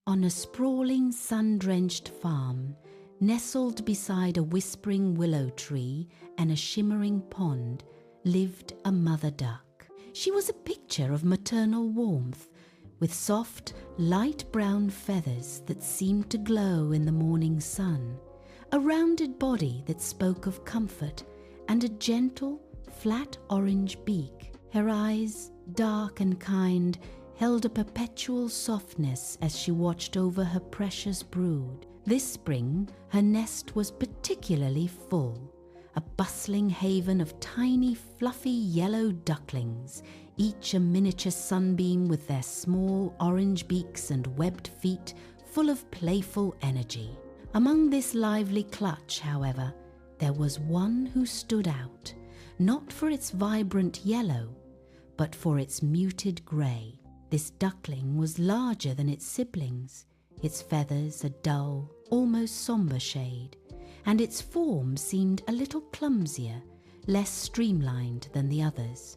On a sprawling, sun-drenched farm, nestled beside a whispering willow tree and a shimmering pond, lived a mother duck. She was a picture of maternal warmth, with soft, light brown feathers that seemed to glow in the morning sun, a rounded body that spoke of comfort, and a gentle, flat orange beak. Her eyes, dark and kind, held a perpetual softness as she watched over her precious brood. This spring, her nest was particularly full, a bustling haven of tiny, fluffy yellow ducklings, each a miniature sunbeam with their small orange beaks and webbed feet full of playful energy. Among this lively clutch, however, there was one who stood out, not for its vibrant yellow, but for its muted grey. This duckling was larger than its siblings, its feathers a dull, almost sombre shade, and its form seemed a little clumsier, less streamlined than the others.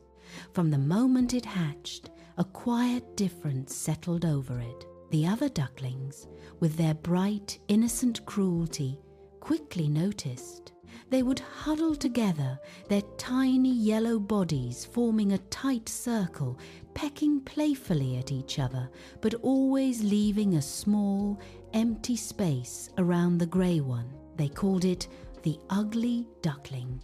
From the moment it hatched, a quiet difference settled over it. The other ducklings, with their bright, innocent cruelty, quickly noticed. They would huddle together, their tiny yellow bodies forming a tight circle, pecking playfully at each other, but always leaving a small, empty space around the grey one. They called it the Ugly Duckling,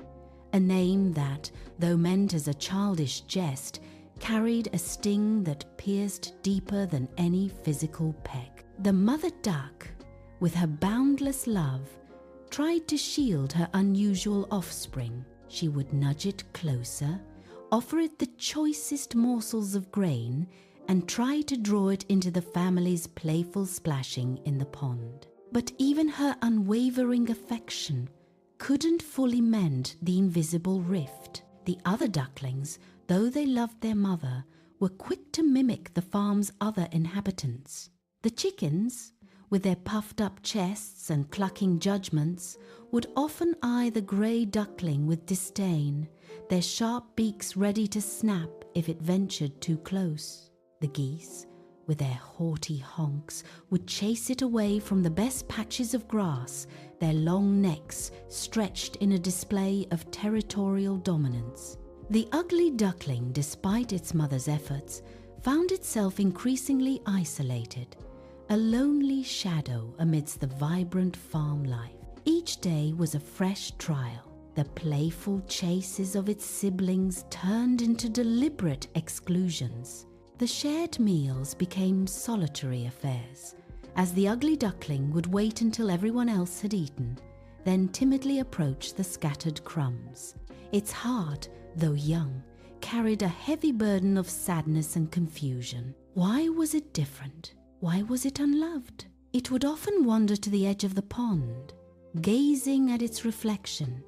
a name that, though meant as a childish jest, carried a sting that pierced deeper than any physical peck. The mother duck, with her boundless love, tried to shield her unusual offspring. She would nudge it closer, offer it the choicest morsels of grain, and try to draw it into the family's playful splashing in the pond. But even her unwavering affection couldn't fully mend the invisible rift. The other ducklings, though they loved their mother, were quick to mimic the farm's other inhabitants. The chickens, with their puffed-up chests and clucking judgments, would often eye the grey duckling with disdain, their sharp beaks ready to snap if it ventured too close. The geese, with their haughty honks, would chase it away from the best patches of grass, their long necks stretched in a display of territorial dominance. The ugly duckling, despite its mother's efforts, found itself increasingly isolated, a lonely shadow amidst the vibrant farm life. Each day was a fresh trial. The playful chases of its siblings turned into deliberate exclusions. The shared meals became solitary affairs, as the ugly duckling would wait until everyone else had eaten, then timidly approach the scattered crumbs. Its heart, though young, carried a heavy burden of sadness and confusion. Why was it different? Why was it unloved? It would often wander to the edge of the pond, gazing at its reflection,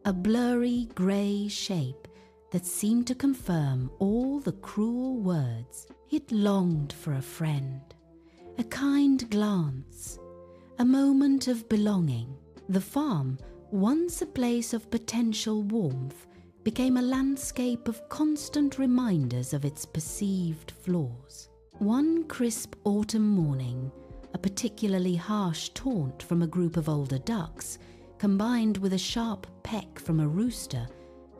a blurry grey shape that seemed to confirm all the cruel words. It longed for a friend, a kind glance, a moment of belonging. The farm, once a place of potential warmth, became a landscape of constant reminders of its perceived flaws. One crisp autumn morning, a particularly harsh taunt from a group of older ducks, combined with a sharp peck from a rooster,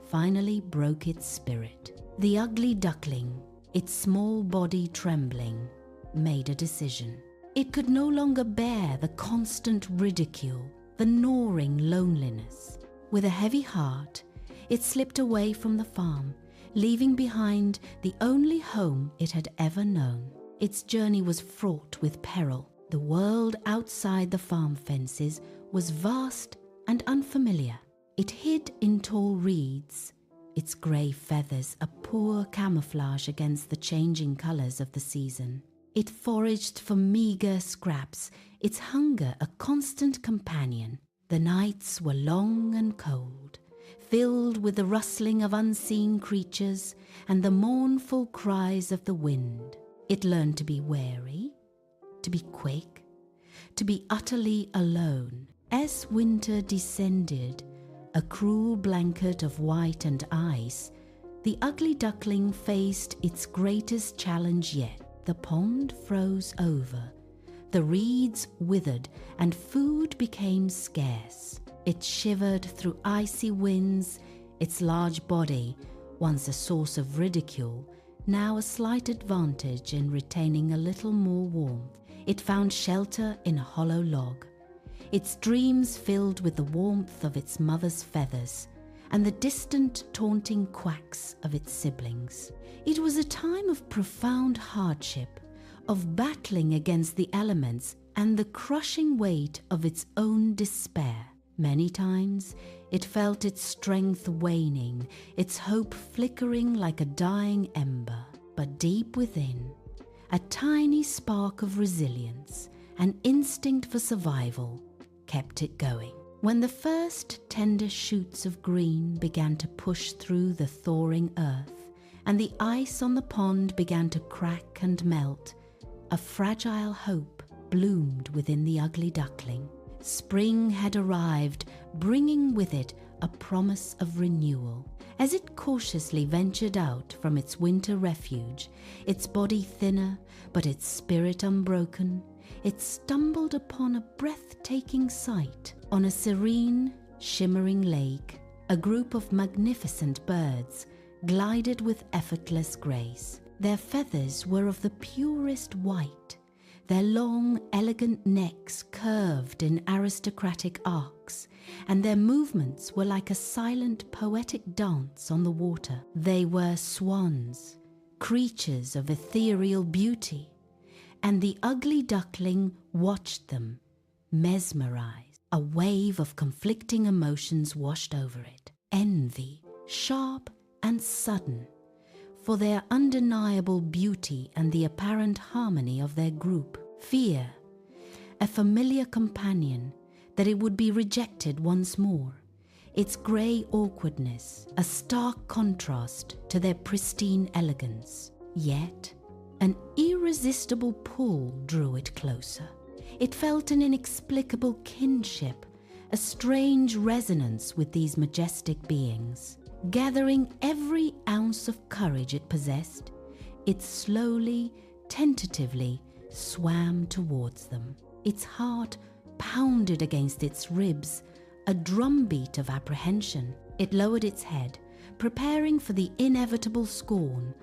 finally broke its spirit. The ugly duckling, its small body trembling, made a decision. It could no longer bear the constant ridicule, the gnawing loneliness. With a heavy heart, it slipped away from the farm, leaving behind the only home it had ever known. Its journey was fraught with peril. The world outside the farm fences was vast and unfamiliar. It hid in tall reeds, its grey feathers a poor camouflage against the changing colours of the season. It foraged for meagre scraps, its hunger a constant companion. The nights were long and cold, filled with the rustling of unseen creatures and the mournful cries of the wind. It learned to be wary, to be quick, to be utterly alone. As winter descended, a cruel blanket of white and ice, the ugly duckling faced its greatest challenge yet. The pond froze over, The reeds withered and food became scarce. It shivered through icy winds, its large body, once a source of ridicule, now a slight advantage in retaining a little more warmth. It found shelter in a hollow log, its dreams filled with the warmth of its mother's feathers and the distant taunting quacks of its siblings. It was a time of profound hardship, of battling against the elements and the crushing weight of its own despair. Many times it felt its strength waning, its hope flickering like a dying ember. But deep within, a tiny spark of resilience, an instinct for survival, kept it going. When the first tender shoots of green began to push through the thawing earth, and the ice on the pond began to crack and melt, a fragile hope bloomed within the ugly duckling. Spring had arrived, bringing with it a promise of renewal. As it cautiously ventured out from its winter refuge, its body thinner, but its spirit unbroken, it stumbled upon a breathtaking sight. On a serene, shimmering lake, a group of magnificent birds glided with effortless grace. Their feathers were of the purest white, their long, elegant necks curved in aristocratic arcs, and their movements were like a silent, poetic dance on the water. They were swans, creatures of ethereal beauty, and the ugly duckling watched them, mesmerized. A wave of conflicting emotions washed over it. Envy, sharp and sudden, for their undeniable beauty and the apparent harmony of their group. Fear, a familiar companion, that it would be rejected once more. Its grey awkwardness, a stark contrast to their pristine elegance. Yet, an irresistible pull drew it closer. It felt an inexplicable kinship, a strange resonance with these majestic beings. Gathering every ounce of courage it possessed, it slowly, tentatively swam towards them. Its heart pounded against its ribs, a drumbeat of apprehension. It lowered its head, preparing for the inevitable scorn,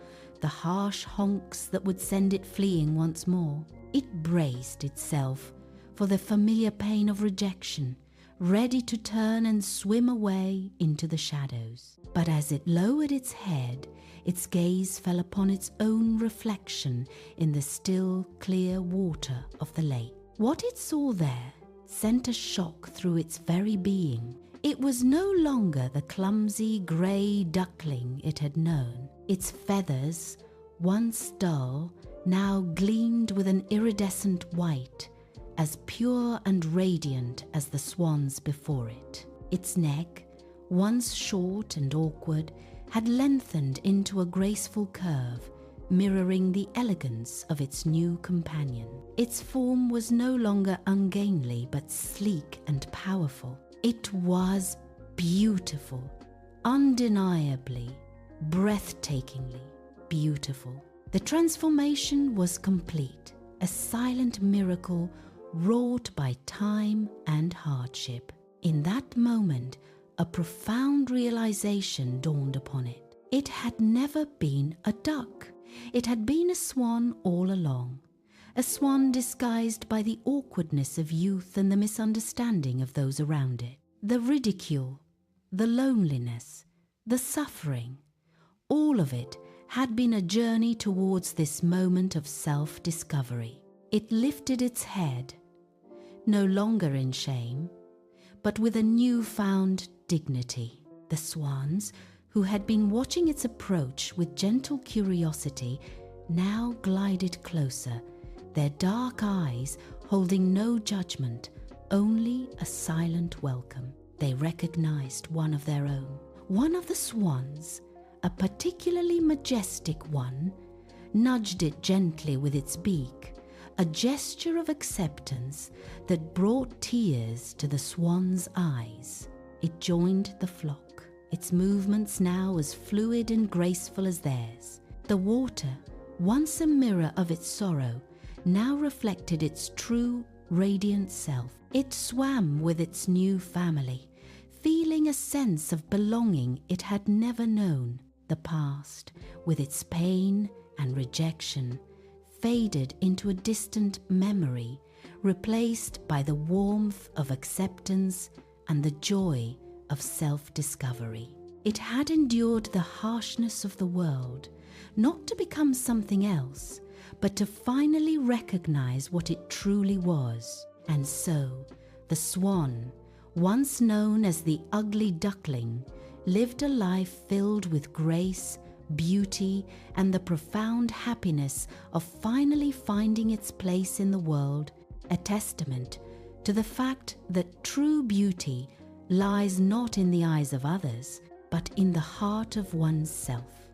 the harsh honks that would send it fleeing once more. It braced itself for the familiar pain of rejection, ready to turn and swim away into the shadows. But as it lowered its head, its gaze fell upon its own reflection in the still, clear water of the lake. What it saw there sent a shock through its very being. It was no longer the clumsy grey duckling it had known. Its feathers, once dull, now gleamed with an iridescent white, as pure and radiant as the swans before it. Its neck, once short and awkward, had lengthened into a graceful curve, mirroring the elegance of its new companion. Its form was no longer ungainly, but sleek and powerful. It was beautiful, undeniably, breathtakingly beautiful. The transformation was complete, a silent miracle wrought by time and hardship. In that moment, a profound realization dawned upon it. It had never been a duck. It had been a swan all along, a swan disguised by the awkwardness of youth and the misunderstanding of those around it. The ridicule, the loneliness, the suffering, all of it had been a journey towards this moment of self-discovery. It lifted its head, no longer in shame, but with a newfound dignity. The swans, who had been watching its approach with gentle curiosity, now glided closer, their dark eyes holding no judgment, only a silent welcome. They recognized one of their own. One of the swans, a particularly majestic one, nudged it gently with its beak, a gesture of acceptance that brought tears to the swan's eyes. It joined the flock, its movements now as fluid and graceful as theirs. The water, once a mirror of its sorrow, now reflected its true, radiant self. It swam with its new family, feeling a sense of belonging it had never known. The past, with its pain and rejection, faded into a distant memory, replaced by the warmth of acceptance and the joy of self-discovery. It had endured the harshness of the world, not to become something else, but to finally recognize what it truly was. And so, the swan, once known as the ugly duckling, lived a life filled with grace, beauty, and the profound happiness of finally finding its place in the world, a testament to the fact that true beauty lies not in the eyes of others, but in the heart of oneself.